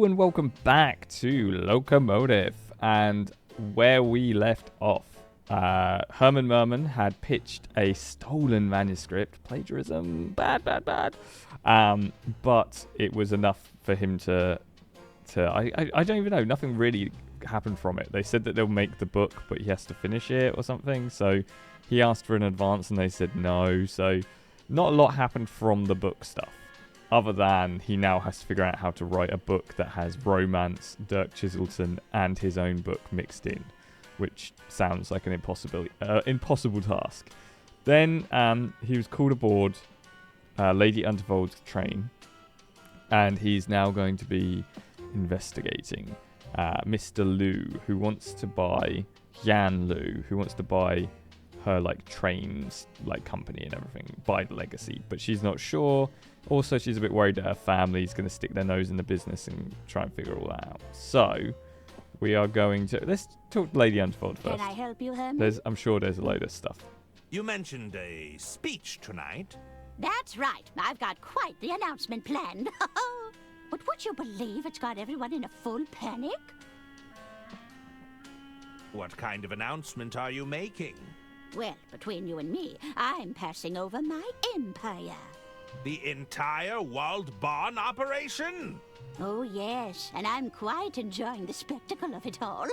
Hello and welcome back to Loco Motive. And where we left off, Herman Merman had pitched a stolen manuscript. Plagiarism, bad. But it was enough for him to I don't even know, nothing really happened from it. They said that they'll make the book, but he has to finish it or something. So he asked for an advance and they said no. So not a lot happened from the book stuff. Other than he now has to figure out how to write a book that has romance, Dirk Chiselton, and his own book mixed in, which sounds like an impossible task. Then he was called aboard Lady Untervold's train, and he's now going to be investigating Mr. Liu, who wants to buy Yan Liu, who wants to buy her trains company and everything, buy the legacy, but she's not sure. Also, she's a bit worried that her family's going to stick their nose in the business and try and figure all that out. So we are going to let's talk to Lady Untervold first. Can I help you, Herman? I'm sure there's a load of stuff. You mentioned a speech tonight. That's right. I've got quite the announcement planned. But would you believe it's got everyone in a full panic? What kind of announcement are you making? Well, between you and me, I'm passing over my empire. The entire walled barn operation? Oh, yes, and I'm quite enjoying the spectacle of it all.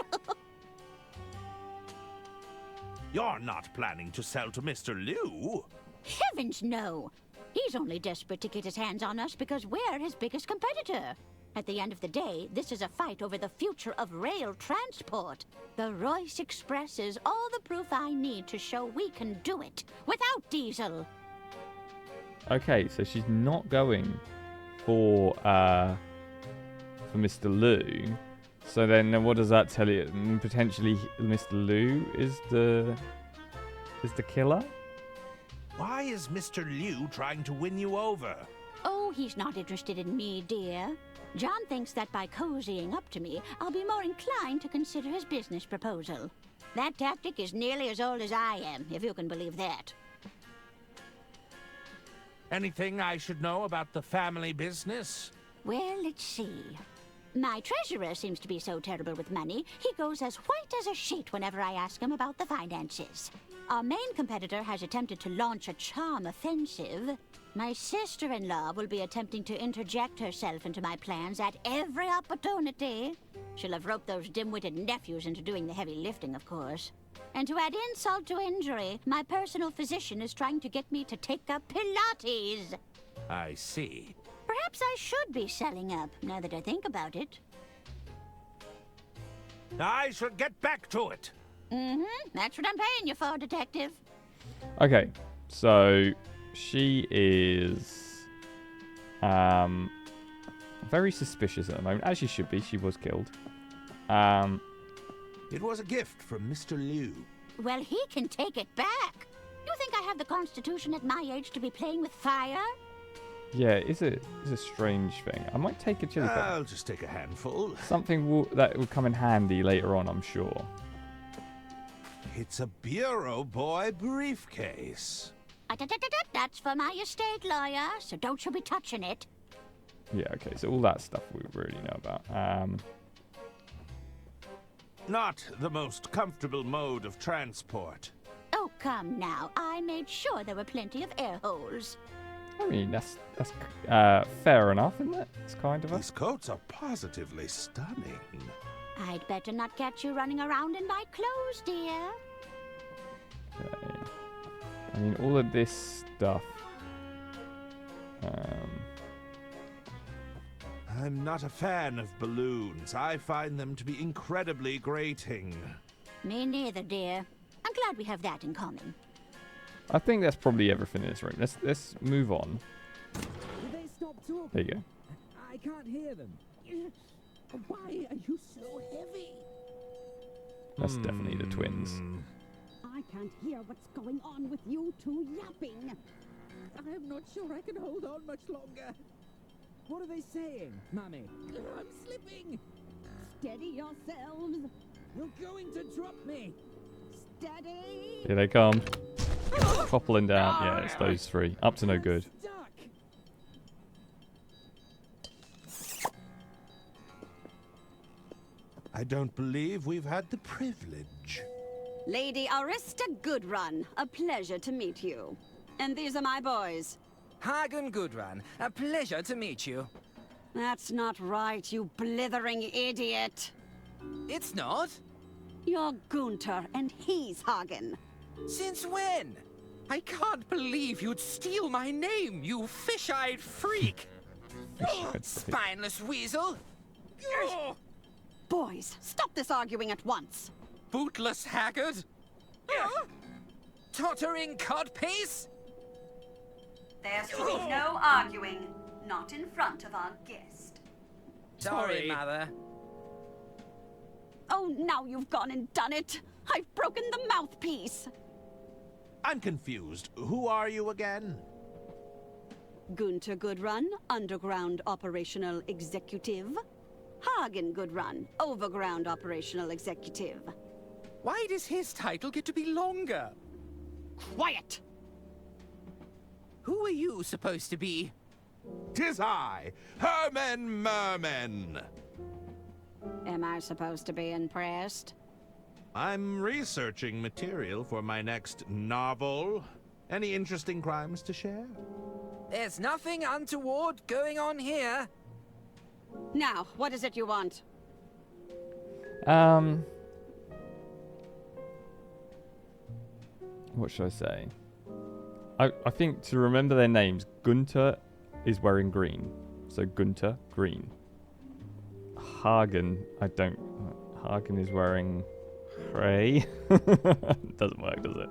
You're not planning to sell to Mr. Liu? Heavens, no. He's only desperate to get his hands on us because we're his biggest competitor. At the end of the day, this is a fight over the future of rail transport. The Royce Express is all the proof I need to show we can do it without diesel. Okay, so she's not going for Mr. Liu. So then, what does that tell you? Potentially, Mr. Liu is the killer. Why is Mr. Liu trying to win you over? Oh, he's not interested in me, dear. John thinks that by cozying up to me, I'll be more inclined to consider his business proposal. That tactic is nearly as old as I am, if you can believe that. Anything I should know about the family business? Well, let's see. My treasurer seems to be so terrible with money, he goes as white as a sheet whenever I ask him about the finances. Our main competitor has attempted to launch a charm offensive. My sister-in-law will be attempting to interject herself into my plans at every opportunity. She'll have roped those dim-witted nephews into doing the heavy lifting, of course. And to add insult to injury, my personal physician is trying to get me to take up Pilates. I see. Perhaps I should be selling up, now that I think about it. I should get back to it. That's what I'm paying you for, Detective. Okay, so she is very suspicious at the moment, as she should be. She was killed. It was a gift from Mr. Liu. Well, he can take it back. You think I have the constitution at my age to be playing with fire? Yeah, it's a strange thing. I might take a chili pepper. I'll just take a handful. Something that will come in handy later on, I'm sure. It's a Bureau Boy briefcase. That's for my estate lawyer, so don't you be touching it. Yeah, okay, so all that stuff we really know about. Not the most comfortable mode of transport. Oh, come now. I made sure there were plenty of air holes. I mean, that's fair enough, isn't it? It's kind of These coats are positively stunning. I'd better not catch you running around in my clothes, dear. Okay. I mean, all of this stuff. I'm not a fan of balloons. I find them to be incredibly grating. Me neither, dear. I'm glad we have that in common. I think that's probably everything in this room. Let's move on. Will they stop talking? There you go. I can't hear them. Why are you so heavy? That's definitely the twins. I can't hear what's going on with you two yapping. I'm not sure I can hold on much longer. What are they saying, Mummy? I'm slipping. Steady yourselves. You're going to drop me. Steady. Here they come. Toppling down. Yeah, it's those three. Up to no good. Stuck. I don't believe we've had the privilege. Lady Arista Goodrun, a pleasure to meet you. And these are my boys. Hagen Gudrun, a pleasure to meet you. That's not right, you blithering idiot. It's not? You're Gunter, and he's Hagen. Since when? I can't believe you'd steal my name, you fish-eyed freak! Spineless weasel! Boys, stop this arguing at once. Bootless haggard! Tottering codpiece! There's to be no arguing, not in front of our guest. Sorry, Mother. Oh, now you've gone and done it. I've broken the mouthpiece. I'm confused. Who are you again? Gunter Goodrun, Underground Operational Executive. Hagen Goodrun, Overground Operational Executive. Why does his title get to be longer? Quiet! Who are you supposed to be? 'Tis I, Herman Merman. Am I supposed to be impressed? I'm researching material for my next novel. Any interesting crimes to share? There's nothing untoward going on here. Now, what is it you want? What should I say? I think to remember their names, Gunter is wearing green. So Gunter, green. Hagen, Hagen is wearing gray. Doesn't work, does it?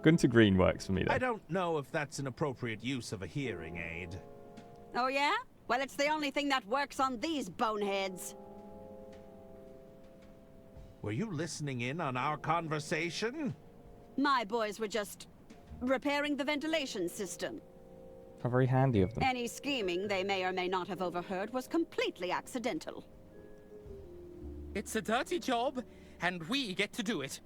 Gunter green works for me though. I don't know if that's an appropriate use of a hearing aid. Oh yeah? Well, it's the only thing that works on these boneheads. Were you listening in on our conversation? My boys were just repairing the ventilation system. How very handy of them. Any scheming they may or may not have overheard was completely accidental. It's a dirty job, and we get to do it.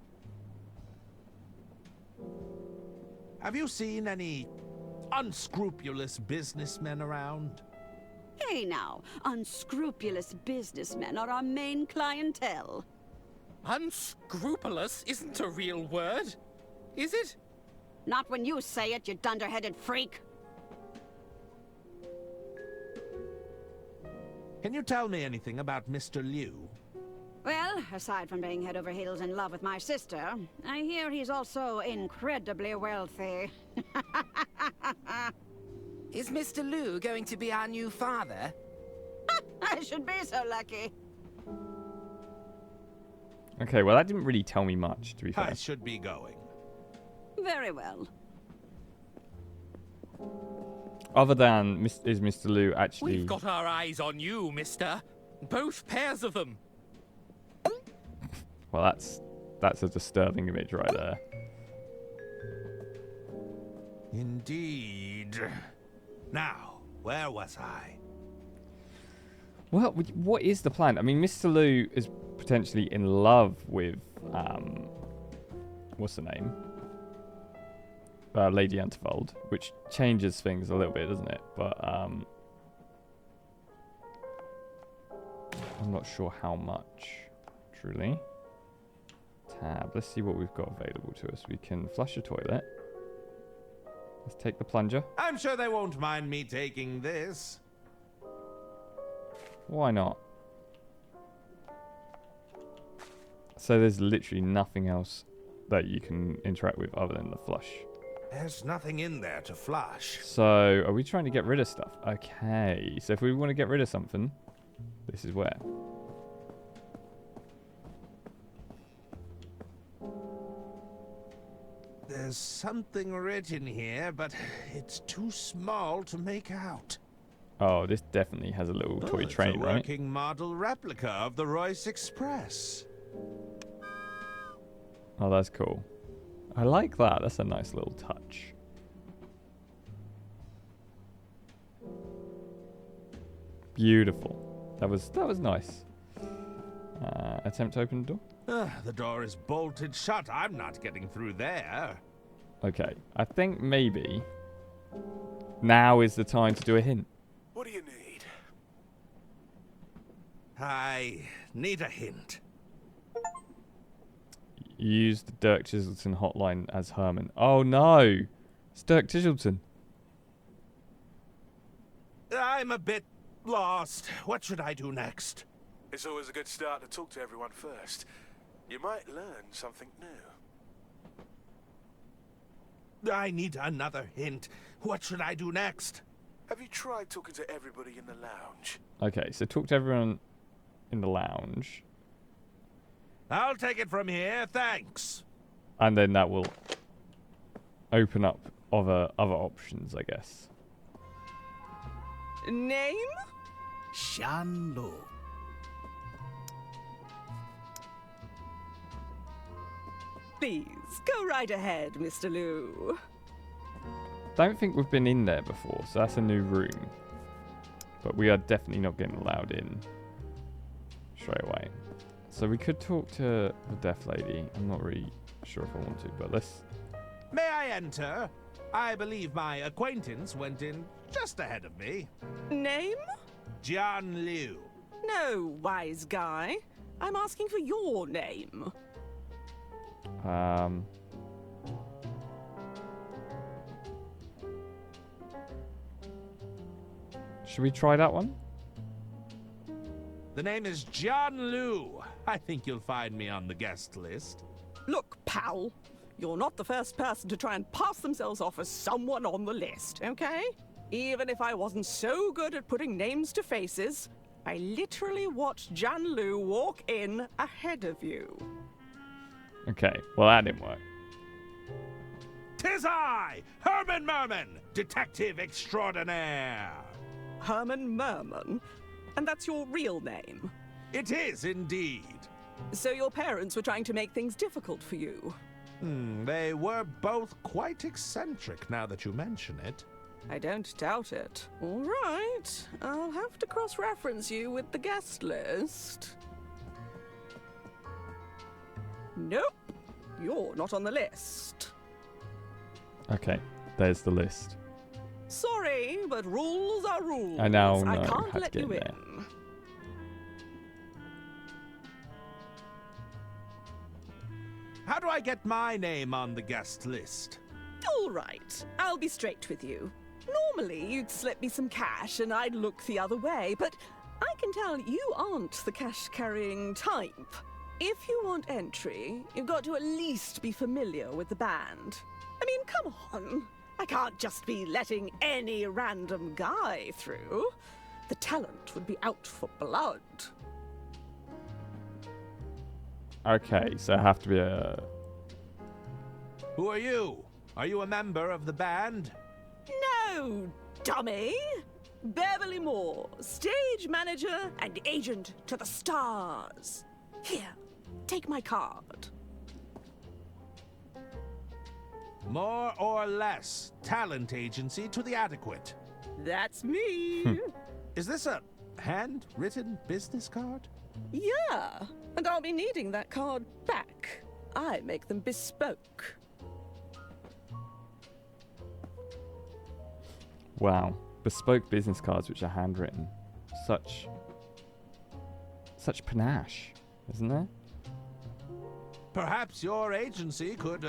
Have you seen any unscrupulous businessmen around? Hey now, unscrupulous businessmen are our main clientele. Unscrupulous isn't a real word, is it? Not when you say it, you dunderheaded freak. Can you tell me anything about Mr. Liu? Well, aside from being head over heels in love with my sister, I hear he's also incredibly wealthy. Is Mr. Liu going to be our new father? I should be so lucky. Okay, well that didn't really tell me much, to be fair. I should be going. Very well. Other than, is Mr. Liu actually... We've got our eyes on you, mister. Both pairs of them. Well, that's a disturbing image right there. Indeed. Now, where was I? Well, what is the plan? I mean, Mr. Liu is potentially in love with, what's her name? Lady Antefeld, which changes things a little bit, doesn't it? But, I'm not sure how much, truly. Tab. Let's see what we've got available to us. We can flush a toilet. Let's take the plunger. I'm sure they won't mind me taking this. Why not? So there's literally nothing else that you can interact with other than the flush. There's nothing in there to flush. So are we trying to get rid of stuff? Okay. So if we want to get rid of something, this is where. There's something written here, but it's too small to make out. Oh, this definitely has a little toy It's train, a right? working model replica of the Royce Express. Oh, that's cool. I like that. That's a nice little touch. Beautiful. That was nice. Attempt to open the door. The door is bolted shut. I'm not getting through there. Okay. I think maybe now is the time to do a hint. What do you need? I need a hint. use the Dirk Chiselton hotline as Herman. Oh no! It's Dirk Chiselton. I'm a bit lost. What should I do next? It's always a good start to talk to everyone first. You might learn something new. I need another hint. What should I do next? Have you tried talking to everybody in the lounge? Okay, so talk to everyone in the lounge. I'll take it from here, thanks. And then that will open up other options, I guess. Name? Shan Lu. Please, go right ahead, Mr. Liu. Don't think we've been in there before, so that's a new room. But we are definitely not getting allowed in straight away. So we could talk to the deaf lady. I'm not really sure if I want to, but let's... May I enter? I believe my acquaintance went in just ahead of me. Name? Jian Liu. No, wise guy. I'm asking for your name. Should we try that one? The name is Jian Liu. I think you'll find me on the guest list. Look, pal, you're not the first person to try and pass themselves off as someone on the list, okay? Even if I wasn't so good at putting names to faces, I literally watched Jian Liu walk in ahead of you. Okay, well that didn't work. 'Tis I, Herman Merman, detective extraordinaire. Herman Merman? And that's your real name? It is indeed. So your parents were trying to make things difficult for you? They were both quite eccentric now that you mention it. I don't doubt it. All right, I'll have to cross-reference you with the guest list. Nope, you're not on the list. Okay, there's the list. Sorry, but rules are rules. I now know I how can't to let get you in there. in. How do I get my name on the guest list? All right, I'll be straight with you. Normally, you'd slip me some cash and I'd look the other way, but I can tell you aren't the cash-carrying type. If you want entry, you've got to at least be familiar with the band. I mean, come on. I can't just be letting any random guy through. The talent would be out for blood. Okay, so I have to be a... Who are you? Are you a member of the band? No, dummy! Beverly Moore, stage manager and agent to the stars. Here, take my card. More or less talent agency to the adequate. That's me. Is this a handwritten business card? Yeah, and I'll be needing that card back. I make them bespoke. Wow. Bespoke business cards which are handwritten. Such panache, isn't there? Perhaps your agency could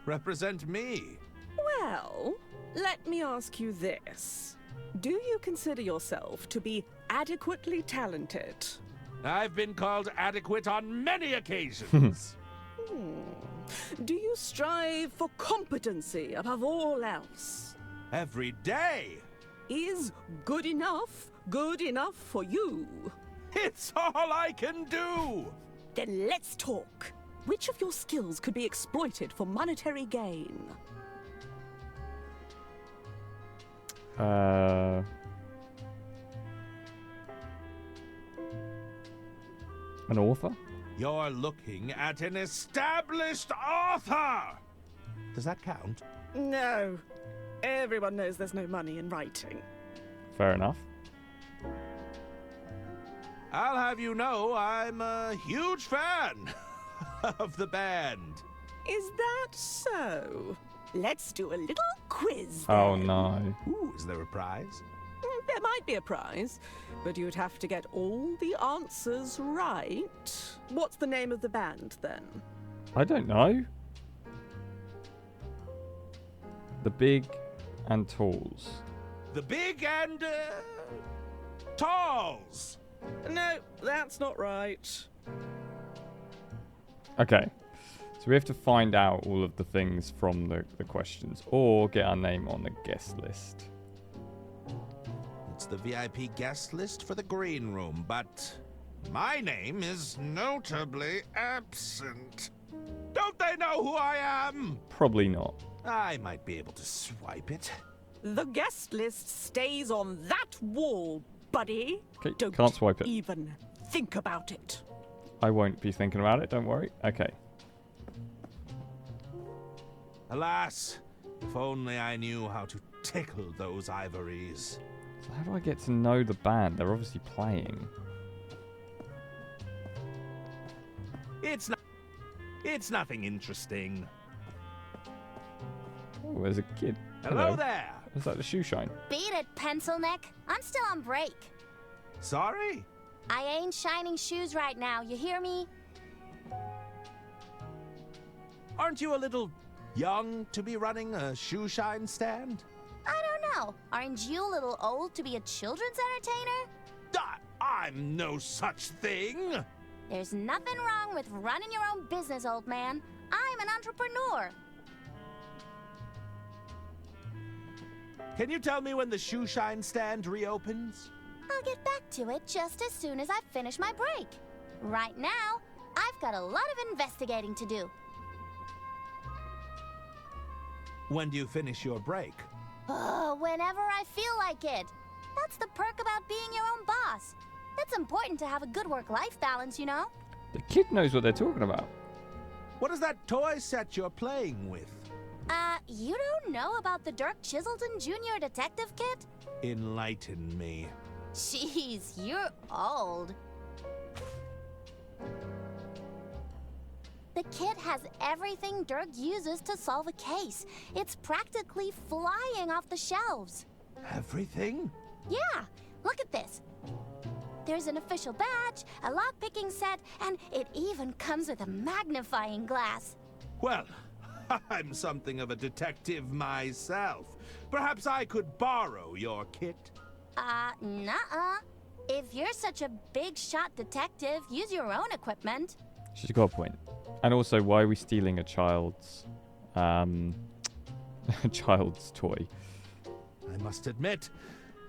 represent me. Well, let me ask you this. Do you consider yourself to be adequately talented? I've been called adequate on many occasions. Do you strive for competency above all else? Every day. Is good enough for you? It's all I can do. Then let's talk. Which of your skills could be exploited for monetary gain? An author? You're looking at an established author. Does that count? No. Everyone knows there's no money in writing. Fair enough. I'll have you know I'm a huge fan of the band. Is that so? Let's do a little quiz Oh then. no. Ooh, is there a prize? There might be a prize, but you'd have to get all the answers right. What's the name of the band then? I don't know. The big and talls. The big and talls. No, that's not right. Okay. So we have to find out all of the things from the questions or get our name on the guest list. It's the VIP guest list for the green room, but my name is notably absent. Don't they know who I am? Probably not. I might be able to swipe it. The guest list stays on that wall, buddy. Okay, Don't can't swipe it. even think about it. I won't be thinking about it, don't worry. Okay. Alas, if only I knew how to tickle those ivories. So how do I get to know the band? They're obviously playing. It's nothing interesting. Oh, there's a kid. Hello there. Is that the shoe shine? Beat it, pencil neck. I'm still on break. Sorry? I ain't shining shoes right now, you hear me? Aren't you a little young to be running a shoe shine stand? I don't know. Aren't you a little old to be a children's entertainer? I'm no such thing. There's nothing wrong with running your own business, old man. I'm an entrepreneur. Can you tell me when the shoe shine stand reopens? I'll get back to it just as soon as I finish my break. Right now, I've got a lot of investigating to do. When do you finish your break? Oh, whenever I feel like it. That's the perk about being your own boss. It's important to have a good work-life balance, you know? The kid knows what they're talking about. What is that toy set you're playing with? You don't know about the Dirk Chiselton Jr. Detective Kit? Enlighten me. Jeez, you're old. The kit has everything Dirk uses to solve a case. It's practically flying off the shelves. Everything? Yeah, look at this. There's an official badge, a lock-picking set, and it even comes with a magnifying glass. Well, I'm something of a detective myself. Perhaps I could borrow your kit? Nuh-uh. If you're such a big-shot detective, use your own equipment. She's got a point. And also, why are we stealing a child's child's toy? I must admit,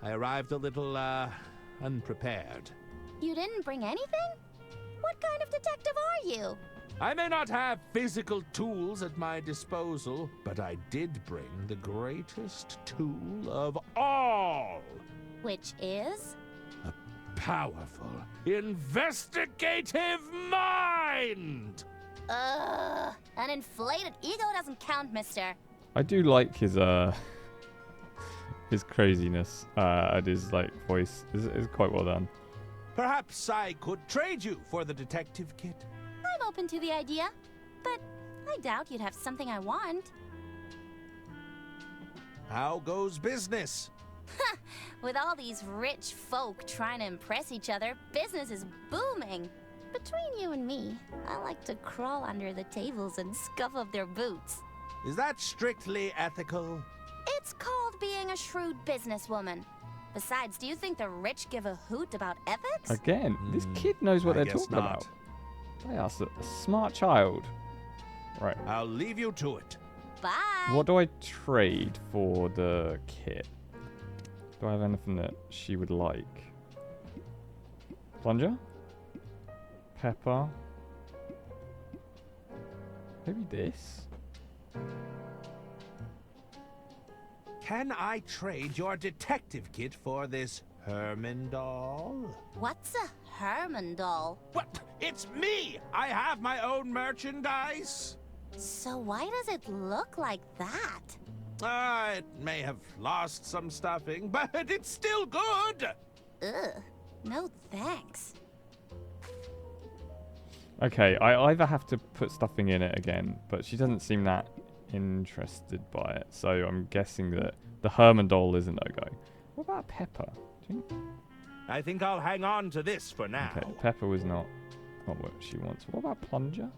I arrived a little, unprepared. You didn't bring anything? What kind of detective are you? I may not have physical tools at my disposal, but I did bring the greatest tool of all. Which is? A powerful, investigative mind! An inflated ego doesn't count, mister. I do like his craziness and his voice is quite well done. Perhaps I could trade you for the detective kit. I'm open to the idea, but I doubt you'd have something I want. How goes business? With all these rich folk trying to impress each other, business is booming. Between you and me, I like to crawl under the tables and scuff up their boots. Is that strictly ethical? It's called being a shrewd businesswoman. Besides, do you think the rich give a hoot about ethics? Again, this kid knows what I they're guess talking not. about. They are a smart child. Right. I'll leave you to it. Bye. What do I trade for the kit? Do I have anything that she would like? Plunger? Pepper? Maybe this? Can I trade your detective kit for this Herman doll? What's a Herman doll? What? It's me! I have my own merchandise! So why does it look like that? It may have lost some stuffing, but it's still good! Ugh. No thanks. Okay, I either have to put stuffing in it again, but she doesn't seem that interested by it. So I'm guessing that the Herman doll is a no-go. What about Pepper? I think I'll hang on to this for now. Okay, Pepper was not what she wants. What about Plunger?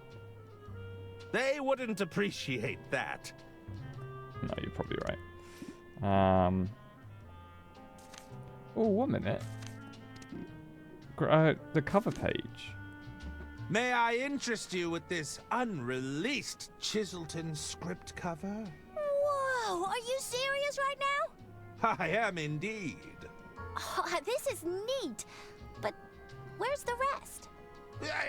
They wouldn't appreciate that. No, you're probably right. Oh, 1 minute. The cover page. May I interest you with this unreleased Chiselton script cover? Whoa, are you serious right now? I am indeed. Oh, this is neat. But where's the rest?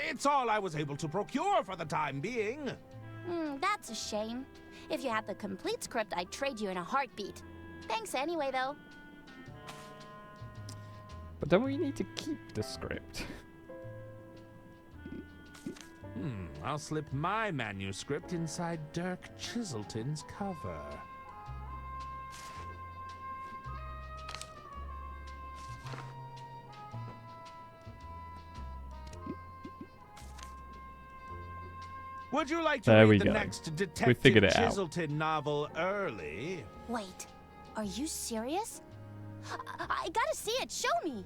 It's all I was able to procure for the time being. That's a shame. If you had the complete script, I'd trade you in a heartbeat. Thanks anyway, though. But don't we need to keep the script? I'll slip my manuscript inside Dirk Chiselton's cover. Would you like to There we read the go. next We Detective figured it out. Chiselton novel early? Wait, are you serious? I gotta see it. Show me.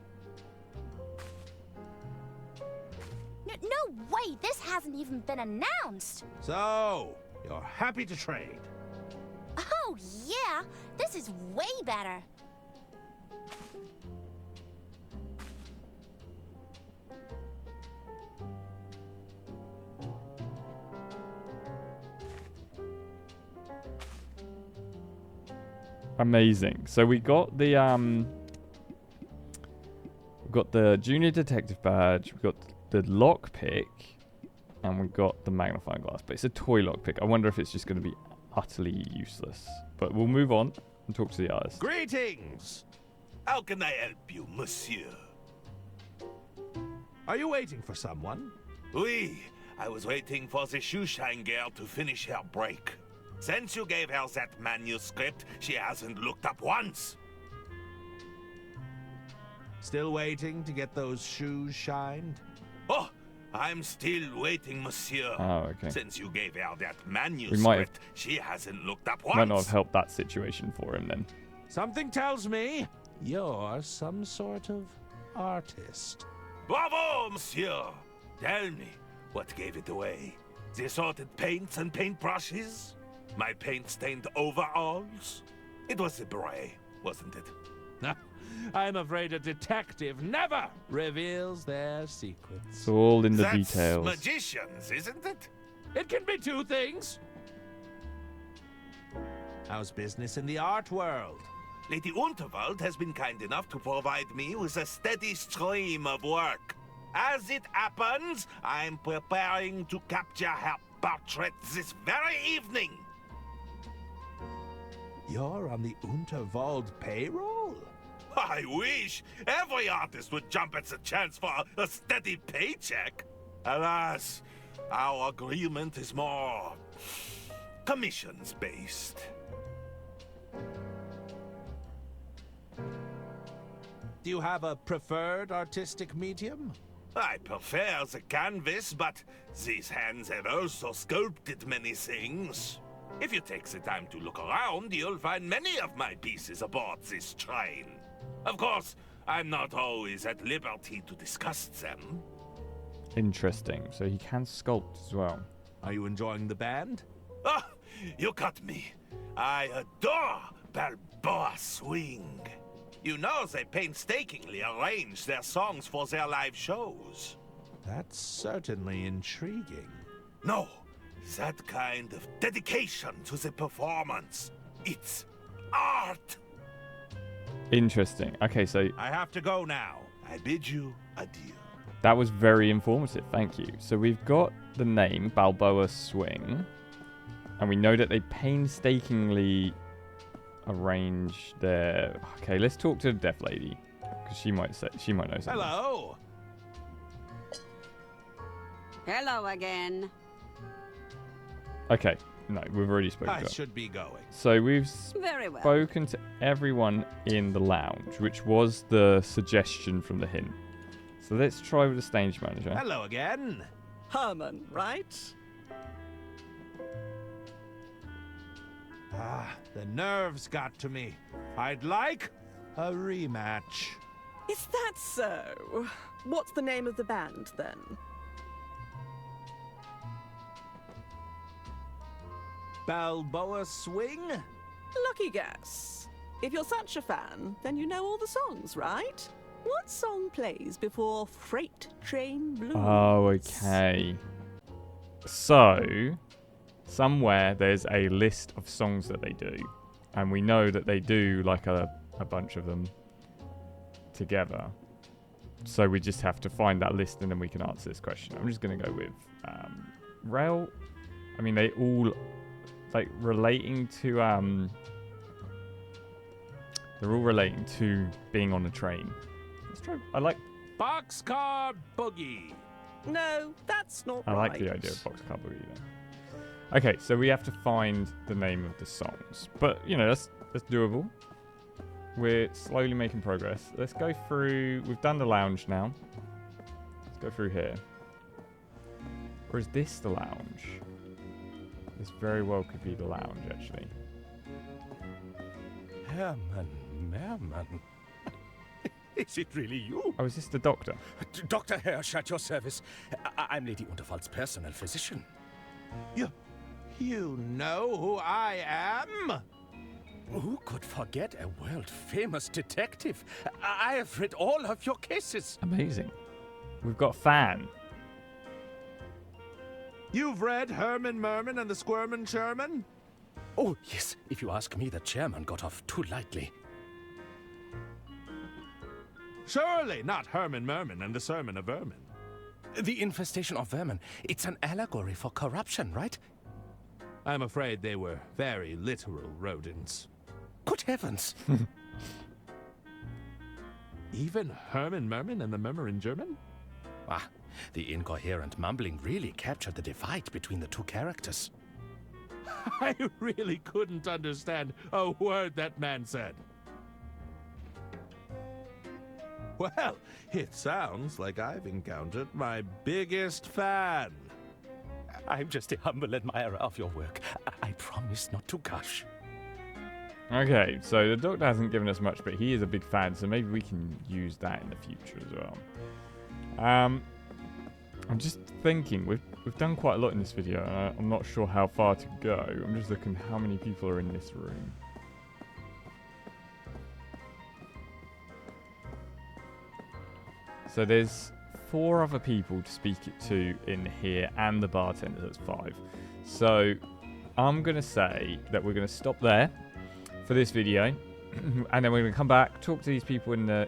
No way. This hasn't even been announced. So, you're happy to trade? Oh, yeah. This is way better. Amazing. So we got the junior detective badge, we got the lockpick, and we got the magnifying glass. But it's a toy lockpick. I wonder if it's just going to be utterly useless. But we'll move on and talk to the artist. Greetings! How can I help you, monsieur? Are you waiting for someone? Oui, I was waiting for the shoeshine girl to finish her break. Since you gave her that manuscript, she hasn't looked up once. Still waiting to get those shoes shined? Oh, I'm still waiting, monsieur. Oh, okay. Since you gave her that manuscript, she hasn't looked up once. Might not have helped that situation for him then. Something tells me you're some sort of artist. Bravo, monsieur! Tell me, what gave it away? The assorted paints and paintbrushes? My paint-stained overalls? It was the beret, wasn't it? I'm afraid a detective never reveals their secrets. It's all in the That's details. magicians, isn't it? It can be two things. How's business in the art world? Lady Unterwald has been kind enough to provide me with a steady stream of work. As it happens, I'm preparing to capture her portrait this very evening. You're on the Unterwald payroll? I wish every artist would jump at the chance for a steady paycheck. Alas, our agreement is more commissions-based. Do you have a preferred artistic medium? I prefer the canvas, but these hands have also sculpted many things. If you take the time to look around, you'll find many of my pieces aboard this train. Of course, I'm not always at liberty to discuss them. Interesting. So he can sculpt as well. Are you enjoying the band? Ah, you cut me. I adore Balboa Swing. You know they painstakingly arrange their songs for their live shows. That's certainly intriguing. No, that kind of dedication to the performance. It's art. Interesting. Okay, so I have to go now. I bid you adieu. that was very informative. Thank you. So we've got the name Balboa Swing, and we know that they painstakingly arrange their. Okay, let's talk to the deaf lady because she might know something. Hello. Hello again. Okay, no, we've already spoken I to her. should be going. So we've Very well. spoken to everyone in the lounge, which was the suggestion from the hint. So let's try with the stage manager. Hello again. Herman, right? Ah, the nerves got to me. I'd like a rematch. Is that so? What's the name of the band, then? Balboa Swing? Lucky guess. If you're such a fan, then you know all the songs, right? What song plays before Freight Train Blues? Oh, okay. So, somewhere there's a list of songs that they do. And we know that they do like a bunch of them together. So we just have to find that list and then we can answer this question. I'm just going to go with rail. I mean, they all like relating to they're all relating to being on a train. Let's try. I like Boxcar Boogie. No, that's not I right. like the idea of Boxcar Boogie though. Okay, so we have to find the name of the songs. But, you know, that's doable. We're slowly making progress. Let's go through... We've done the lounge now. Let's go through here. Or is this the lounge? This very well could be the lounge, actually. Herman, Merman. Is it really you? Oh, is this the doctor? Dr. Hirsch at your service. I'm Lady Unterwald's personal physician. You know who I am? Who could forget a world-famous detective? I have read all of your cases. Amazing. We've got a fan. You've read Herman Merman and the Squirmin' Sherman? Oh, yes. If you ask me, the chairman got off too lightly. Surely not Herman Merman and the Sermon of Vermin. The infestation of vermin. It's an allegory for corruption, right? I'm afraid they were very literal rodents. Good heavens. Even Herman Merman and the Murmuring German? Ah, the incoherent mumbling really captured the divide between the two characters. I really couldn't understand a word that man said. Well, it sounds like I've encountered my biggest fan. I'm just a humble admirer of your work. I promise not to gush. Okay, so the doctor hasn't given us much, but he is a big fan, so maybe we can use that in the future as well. I'm just thinking, we've done quite a lot in this video, and I'm not sure how far to go. I'm just looking how many people are in this room. So there's 4 other people to speak it to in here, and the bartender, that's 5. So I'm going to say that we're going to stop there for this video, and then we're going to come back, talk to these people in the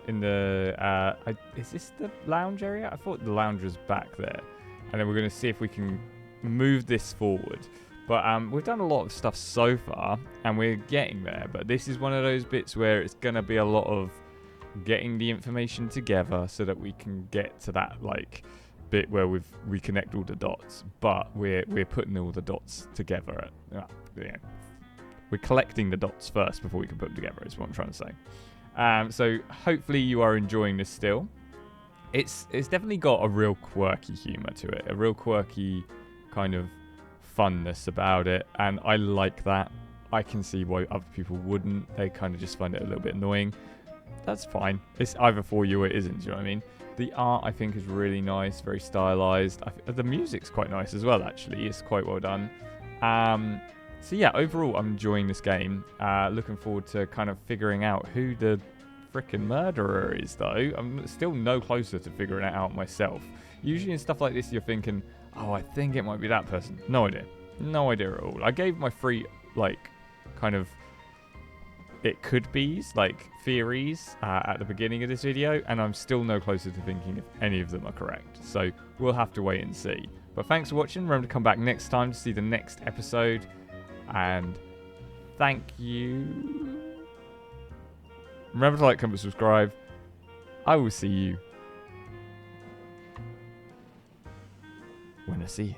is this the lounge area? I thought the lounge was back there. And then we're going to see if we can move this forward. But we've done a lot of stuff so far, and we're getting there. But this is one of those bits where it's going to be a lot of getting the information together so that we can get to that like bit where we connect all the dots. But we're putting all the dots together. We're collecting the dots first before we can put them together, is what I'm trying to say. So hopefully you are enjoying this still. It's definitely got a real quirky humour to it, a real quirky kind of funness about it, and I like that. I can see why other people wouldn't. They kind of just find it a little bit annoying. That's fine. It's either for you or it isn't, do you know what I mean? The art, I think, is really nice, very stylized. The music's quite nice as well, actually. It's quite well done. So yeah, overall, I'm enjoying this game. Looking forward to kind of figuring out who the frickin' murderer is, though. I'm still no closer to figuring it out myself. Usually in stuff like this, you're thinking, oh, I think it might be that person. No idea. No idea at all. I gave my 3, like, kind of it could be's, like, theories at the beginning of this video, and I'm still no closer to thinking if any of them are correct. So we'll have to wait and see. But thanks for watching. Remember to come back next time to see the next episode. And thank you. Remember to like, comment, subscribe. I will see you when I see you.